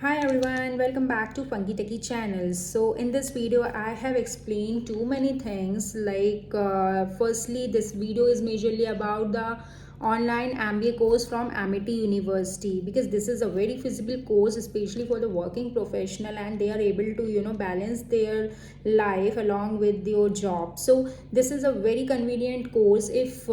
Hi everyone, welcome back to Funky Techie channel. So in this video I have explained too many things firstly this video is majorly about the online MBA course from Amity University, because this is a very feasible course especially for the working professional, and they are able to balance their life along with your job. So this is a very convenient course if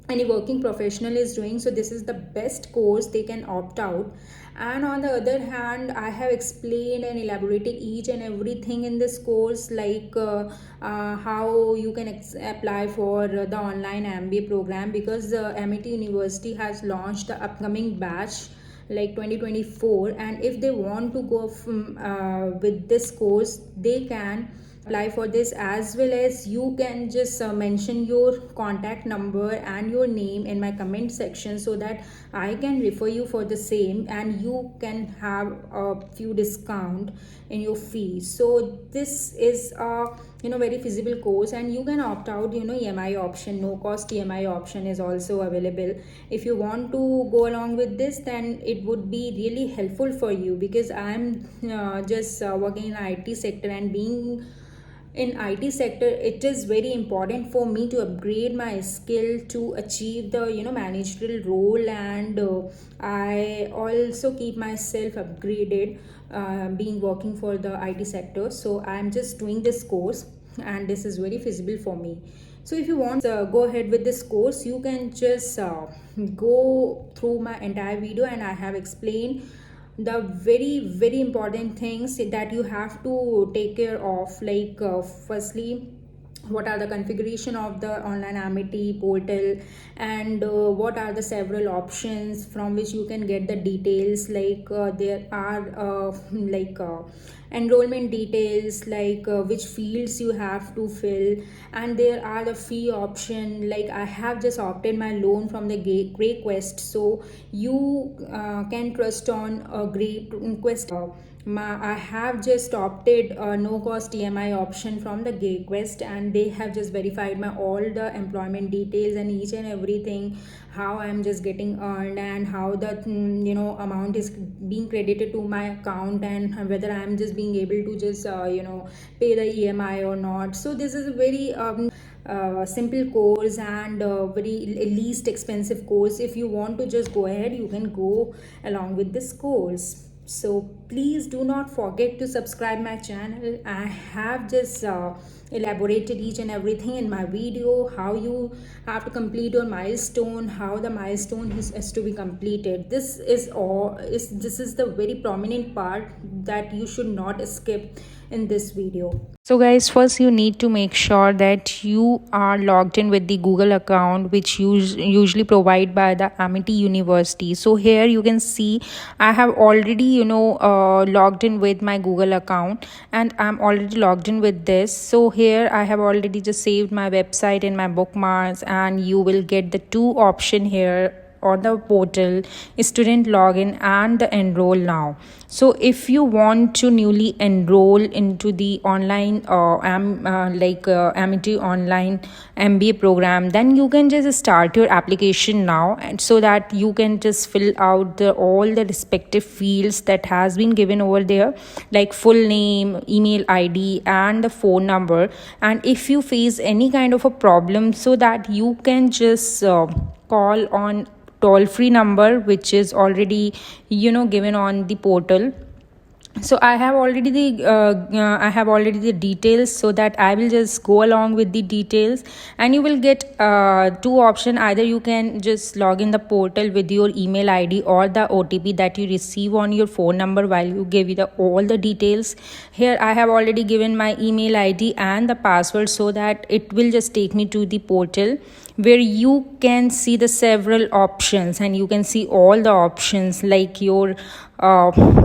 any working professional is doing, so this is the best course they can opt out. And on the other hand, I have explained and elaborated each and everything in this course, how you can apply for the online MBA program, because Amity University has launched the upcoming batch like 2024, and if they want to go with this course, they can apply for this, as well as you can just mention your contact number and your name in my comment section so that I can refer you for the same and you can have a few discount in your fee. So this is a very feasible course, and you can opt out EMI option. No cost EMI option is also available. If you want to go along with this, then it would be really helpful for you, because I'm just working in IT sector, and being in IT sector, it is very important for me to upgrade my skill to achieve the managerial role, and I also keep myself upgraded being working for the IT sector. So I'm just doing this course, and this is very feasible for me. So if you want go ahead with this course, you can just go through my entire video, and I have explained the very important things that you have to take care of, firstly, what are the configuration of the online Amity portal, and what are the several options from which you can get the details, there are enrollment details, which fields you have to fill, and there are the fee option. Like I have just opted my loan from the Great Quest, so you can trust on a Great Quest. I have just opted a no cost EMI option from the GateQuest, and they have just verified my all the employment details and each and everything, how I'm just getting earned, and how the amount is being credited to my account, and whether I'm just being able to just pay the EMI or not. So this is a very simple course and very least expensive course. If you want to just go ahead, you can go along with this course. So please do not forget to subscribe my channel. I have just elaborated each and everything in my video, how you have to complete your milestone, how the milestone is to be completed. This is the very prominent part that you should not skip in this video. So guys, first you need to make sure that you are logged in with the Google account, which usually provide by the Amity University. So here you can see I have already logged in with my Google account, and I'm already logged in with this. So here I have already just saved my website in my bookmarks, and you will get the two option here on the portal: student login and the enroll now. So if you want to newly enroll into the online Amity online MBA program, then you can just start your application now, and so that you can just fill out all the respective fields that has been given over there, like full name, email ID, and the phone number. And if you face any kind of a problem, so that you can just call on toll-free number, which is already given on the portal. So I have already the details, so that I will just go along with the details, and you will get two option. Either you can just log in the portal with your email ID or the OTP that you receive on your phone number while you give you all the details. Here I have already given my email ID and the password, so that it will just take me to the portal where you can see the several options, and you can see all the options, like your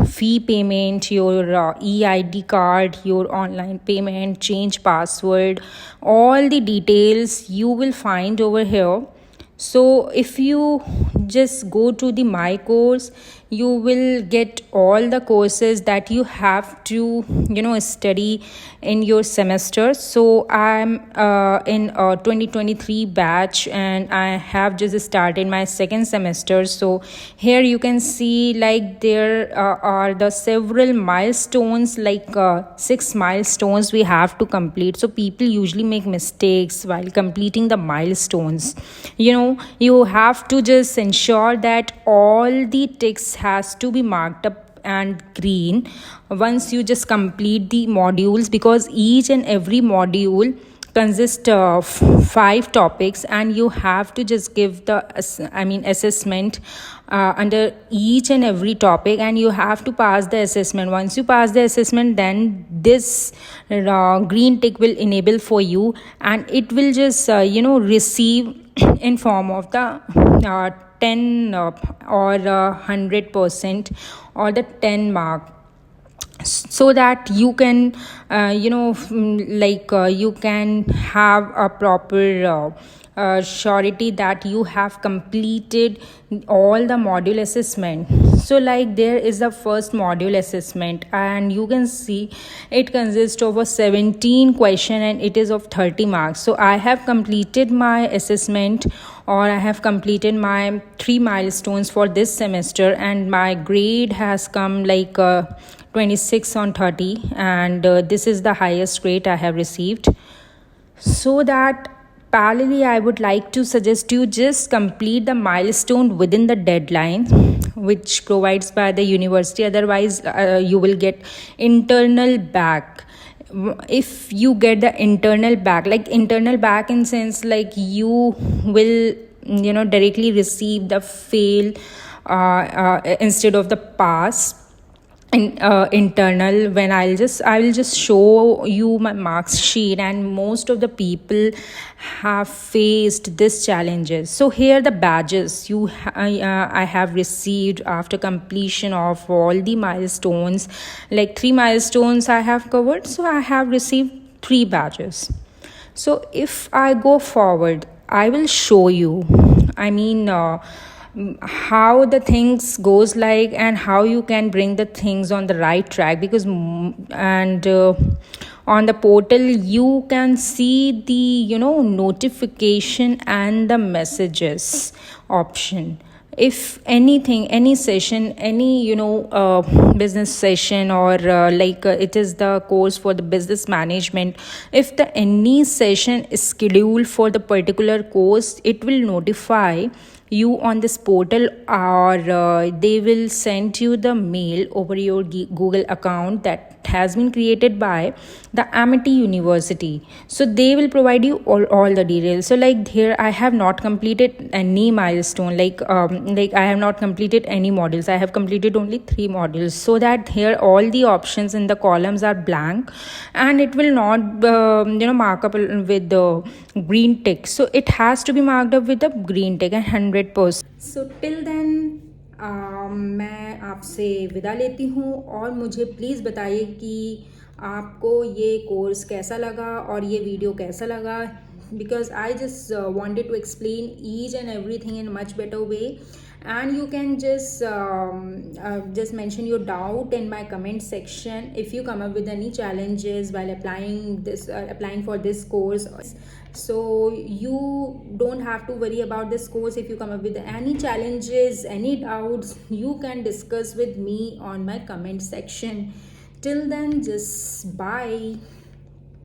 fee payment, your EID card, your online payment, change password. All the details you will find over here. So if you just go to the my course, you will get all the courses that you have to study in your semester. So I'm in a 2023 batch, and I have just started my second semester. So here you can see like there are the several milestones, like 6 milestones we have to complete. So people usually make mistakes while completing the milestones. You have to just ensure that all the ticks has to be marked up and green once you just complete the modules, because each and every module consists of 5 topics, and you have to just give the assessment under each and every topic, and you have to pass the assessment. Once you pass the assessment, then this green tick will enable for you, and it will just receive in form of the 10 or 100% or the 10 mark, so that you can you can have a proper surety that you have completed all the module assessment. So like there is the first module assessment, and you can see it consists of a 17 question, and it is of 30 marks. So I have completed my assessment, or I have completed my 3 milestones for this semester, and my grade has come like 26 on 30, and this is the highest grade I have received. So that parallelly, I would like to suggest you just complete the milestone within the deadline which provides by the university. Otherwise you will get internal back. If you get the internal back, like internal back in sense like you will directly receive the fail instead of the pass internal, when I will just show you my marks sheet, and most of the people have faced these challenges. So here the badges I have received after completion of all the milestones, like 3 milestones I have covered, so I have received 3 badges. So if I go forward, I will show you how the things goes like, and how you can bring the things on the right track, because on the portal you can see the notification and the messages option. If anything, any session, any business session, or it is the course for the business management, if the any session is scheduled for the particular course, it will notify you on this portal, or they will send you the mail over your Google account that has been created by the Amity University. So they will provide you all the details. So like here I have not completed any milestone, like I have not completed any modules. I have completed only 3 modules, so that here all the options in the columns are blank, and it will not mark up with the green tick. So it has to be marked up with the green tick and 100%. So till then मैं आपसे विदा लेती हूँ, और मुझे please बताइए कि आपको ये कोर्स कैसा लगा और ये वीडियो कैसा लगा, because I just wanted to explain each and everything in a much better way. And you can just mention your doubt in my comment section if you come up with any challenges while applying for this course. So you don't have to worry about this course. If you come up with any challenges, any doubts, you can discuss with me on my comment section. Till then, just bye.